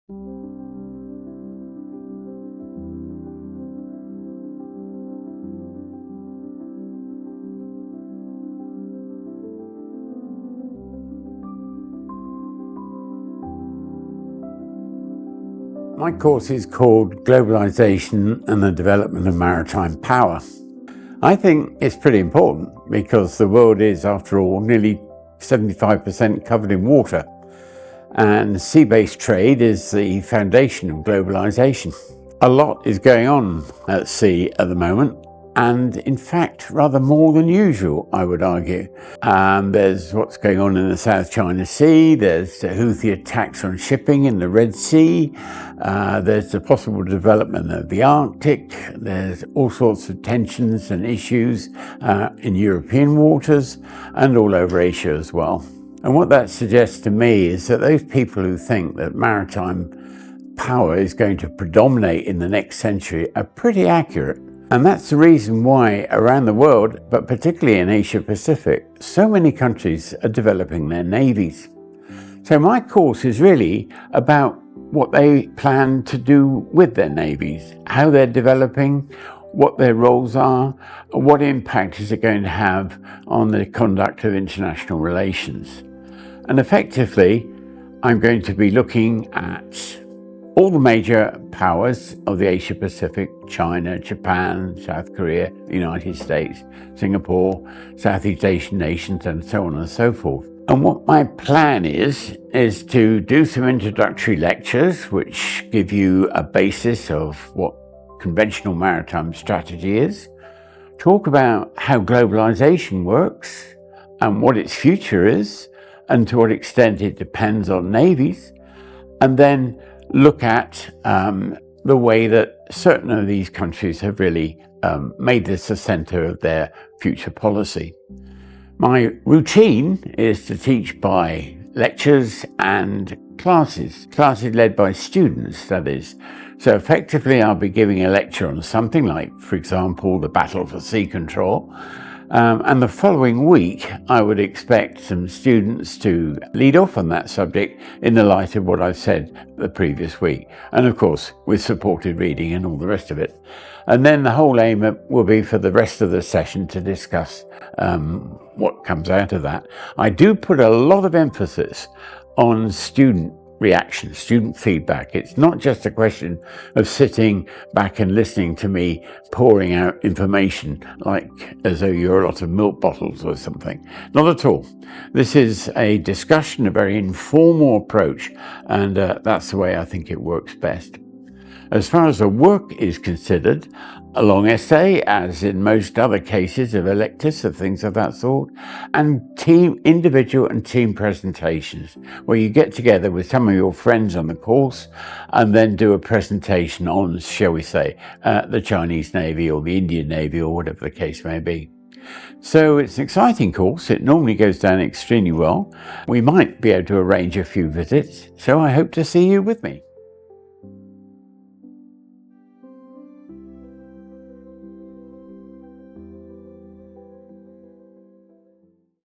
My course is called Globalisation and the Development of Maritime Power. I think it's pretty important because the world is, after all, nearly 75% covered in water, and sea-based trade is the foundation of globalisation. A lot is going on at sea at the moment, and in fact rather more than usual, I would argue. There's what's going on in the South China Sea, there's the Houthi attacks on shipping in the Red Sea, there's the possible development of the Arctic, there's all sorts of tensions and issues in European waters and all over Asia as well. And what that suggests to me is that those people who think that maritime power is going to predominate in the next century are pretty accurate. And that's the reason why around the world, but particularly in Asia Pacific, so many countries are developing their navies. So my course is really about what they plan to do with their navies, how they're developing, what their roles are, what impact is it going to have on the conduct of international relations. And effectively, I'm going to be looking at all the major powers of the Asia Pacific: China, Japan, South Korea, the United States, Singapore, Southeast Asian nations, and so on and so forth. And what my plan is to do some introductory lectures which give you a basis of what conventional maritime strategy is, talk about how globalization works and what its future is, and to what extent it depends on navies, and then look at the way that certain of these countries have really made this the center of their future policy. My routine is to teach by lectures and classes led by students, that is. So effectively, I'll be giving a lecture on something like, for example, the battle for sea control. And the following week, I would expect some students to lead off on that subject in the light of what I've said the previous week. And of course, with supported reading and all the rest of it. And then the whole aim will be for the rest of the session to discuss what comes out of that. I do put a lot of emphasis on student reaction, student feedback. It's not just a question of sitting back and listening to me pouring out information like as though you're a lot of milk bottles or something. Not at all. This is a discussion, a very informal approach, and that's the way I think it works best. As far as the work is considered, a long essay, as in most other cases of electives of things of that sort, and individual and team presentations, where you get together with some of your friends on the course and then do a presentation on, shall we say, the Chinese Navy or the Indian Navy or whatever the case may be. So it's an exciting course. It normally goes down extremely well. We might be able to arrange a few visits, so I hope to see you with me.